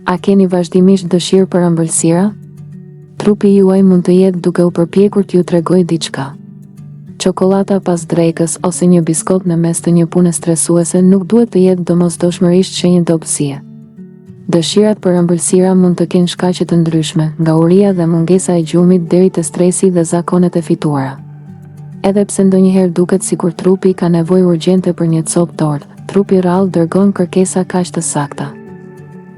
A keni vazhdimisht dëshirë për ëmbëlsira? Trupi juaj mund të jetë duke u përpjekur t'ju tregojë diçka. Çokolata pas drekës ose një biskot në mes të një pune stresuese nuk duhet të jetë domosdoshmërisht shenjë dobësie. Dëshirat për ëmbëlsira mund të kenë shkaqe të ndryshme, nga uria dhe mungesa e gjumit deri te stresi dhe zakonet e fituara. Edhe pse ndonjëherë duket sikur trupi ka nevojë urgjente për një copë tortë, trupi rrallë dërgon kërkesa kaq të sakta.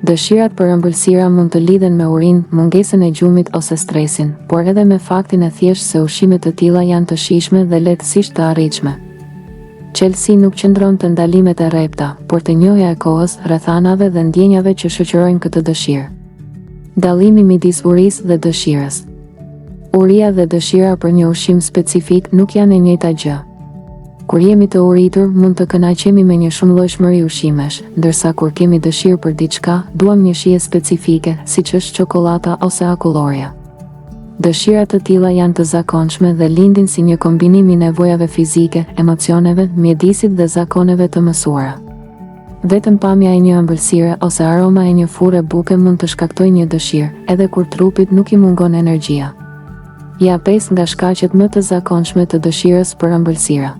Dëshirat për ëmbëlsira mund të lidhen me urinë, mungesën e gjumit ose stresin, por edhe me faktin e thjeshtë se ushqimet të tilla janë të shijshme dhe lehtësisht të arritshme. Qelësi nuk qëndron te ndalimet e rrepta, por te njohja e kohës, rrethanave dhe ndjenjave që shoqërojnë këtë dëshirë. Dallimi midis urisë dhe dëshirës. Uria dhe dëshira për një ushqim specifik nuk janë e njëjta gjë. Kur jemi të uritur, mund të kënaqemi me një shumëllojshmëri ushqimesh, ndërsa kur kemi dëshirë për diçka, duam një shije specifike, siç është çokolata ose akulloria. Dëshirat të tilla janë të zakonshme dhe lindin si një kombinim i nevojave fizike, emocioneve, mjedisit dhe zakoneve të mësuara. Vetëm pamja e një ëmbëlsire ose aroma e një fure buke mund të shkaktojë një dëshirë, edhe kur trupit nuk i mungon energjia. Ja 5 nga shkaqet më të zakonshme të dëshirës për ëmbëlsira.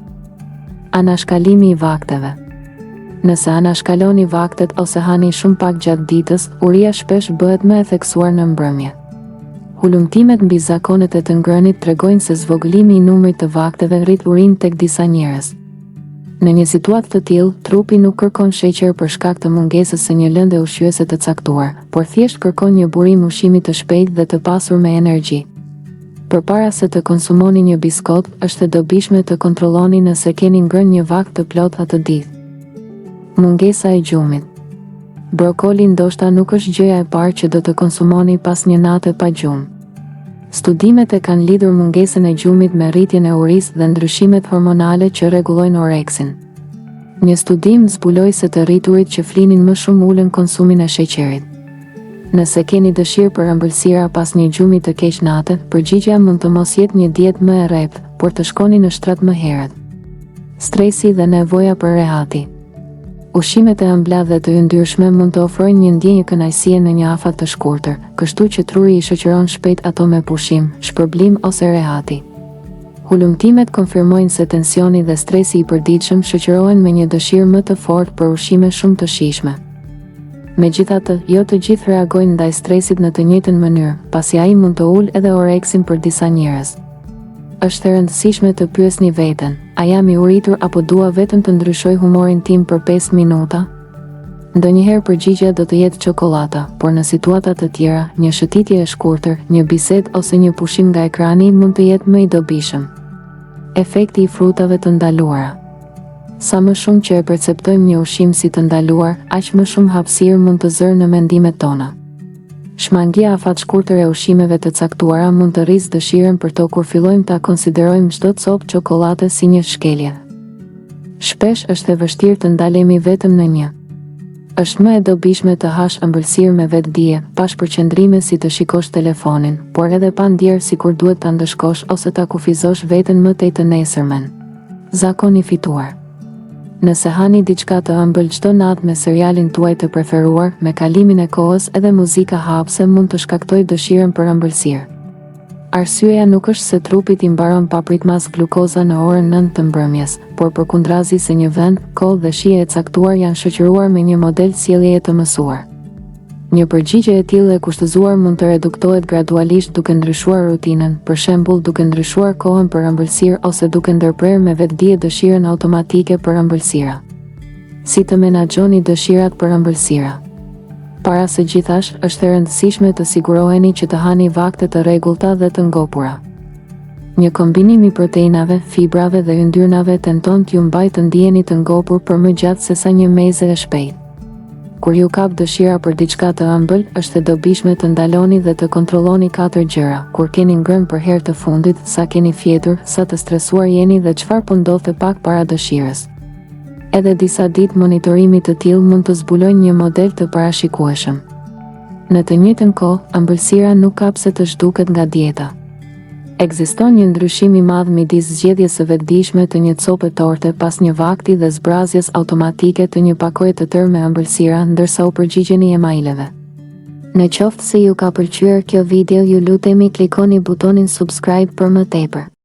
Anashkalimi i vakteve. Nëse anashkaloni vaktet ose hani shumë pak gjatë ditës, uria shpesh bëhet më e theksuar në mbrëmje. Hulumtimet mbi zakonet e të ngrënit tregojnë se zvogëlimi i numrit të vakteve rrit urinë tek disa njerëz. Në një situatë të tillë, trupi nuk kërkon sheqer për shkak të mungesës së një lënde ushqyese të caktuar, por thjesht kërkon një burim ushqimi të shpejtë dhe të pasur me energji. Përpara se të konsumoni një biskot, është e dobishme të kontrolloni nëse keni ngrënë një vakt të plotë atë ditë. Mungesa e gjumit. Brokoli ndoshta nuk është gjëja e parë që do të konsumoni pas një nate pa gjumë. Studimet e kanë lidhur mungesën e gjumit me rritjen e urisë dhe ndryshimet hormonale që rregullojnë oreksin. Një studim zbuloi se të rriturit që flinin më shumë ulën konsumin e sheqerit. Nëse keni dëshirë për ëmbëlsira pas një gjumi të keq nate, përgjigjja mund të mos jetë një dietë më e rreptë, por të shkoni në shtrat më herët. Stresi dhe nevoja për rehati. Ushqimet e ëmbla dhe të yndyrshme mund të ofrojnë një ndjenjë kënaqësie në një afat të shkurtër, kështu që truri i shoqëron shpejt ato me pushim, shpërblim ose rehati. Hulumtimet konfirmojnë se tensioni dhe stresi i përditshëm shoqërohen me një dëshirë më të fortë për ushqime shumë të shijshme. Megjithatë, jo të gjithë reagojnë ndaj stresit në të njëjtën mënyrë, pasi ai mund të ulë edhe oreksin për disa njerëz. Është e rëndësishme të pyesni veten, a jam i uritur apo dua vetëm të ndryshoj humorin tim për 5 minuta? Ndonjëherë përgjigjja do të jetë çokolata, por në situata të tjera, një shëtitje e shkurtër, një bisedë ose një pushim nga ekrani mund të jetë më i dobishëm. Efekti i frutave të ndaluara. Sa më shumë që e perceptojmë një ushqim si të ndaluar, aq më shumë hapësirë mund të zërë në mendimet tona. Shmangia afat shkurtër e ushqimeve të caktuara mund të rrisë dëshirën për to kur fillojmë ta konsiderojmë çdo copë çokolate si një shkelje. Shpesh është e vështirë të ndalemi vetëm në një. Është më e dobishme të hash ëmbëlsirë me vetdije, pa shpërqendrime si të shikosh telefonin, por edhe pa ndjerë sikur duhet ta ndëshkosh ose ta kufizosh veten më tej të nesërmen. Zakon i fituar. Nëse hani diçka të ëmbël çdo natë me serialin tuaj të preferuar, me kalimin e kohës edhe muzika hapse mund të shkaktojë dëshirën për ëmbëlsirë. Arsyeja nuk është se trupit i mbaron papritmas glukoza në orën 9 të mbrëmjes, por përkundrazi se një vend, kohë dhe shije e caktuar janë shoqëruar me një model sjelljeje të mësuar. Një përgjigje e tillë e kushtëzuar mund të reduktohet gradualisht duke ndryshuar rutinën, për shembull duke ndryshuar kohën për ëmbëlsirë ose duke ndërprerë me vetdije dëshirën automatike për ëmbëlsira. Si të menaxhoni dëshirat për ëmbëlsira? Para së gjithash, është e rëndësishme të siguroheni që të hani vakte të rregullta dhe të ngopura. Një kombinim i proteinave, fibrave dhe yndyrnave tenton t'ju mbajë të ndiheni të ngopur për më gjatë sesa një meze e shpejtë. Kur ju kap dëshira për diçka të ëmbël, është e dobishme të ndaloni dhe të kontrolloni 4 gjëra: kur keni ngrënë për herë të fundit, sa keni fjetur, sa të stresuar jeni dhe çfarë po ndodhte pak para dëshirës. Edhe disa ditë monitorimi të tillë mund të zbulojnë një model të parashikueshëm. Në të njëjtën kohë, ëmbëlsira nuk ka pse të zhduket nga dieta. Ekziston një ndryshim i madh midis zgjedhjes së vetëdijshme të një cope torte pas një vakti dhe zbrazjes automatike të një pakoje të tërë me ëmbëlsira, ndërsa u përgjigjeni emaileve. Në qoftë se ju ka pëlqyer kjo video, ju lutemi klikoni butonin subscribe për më tepër.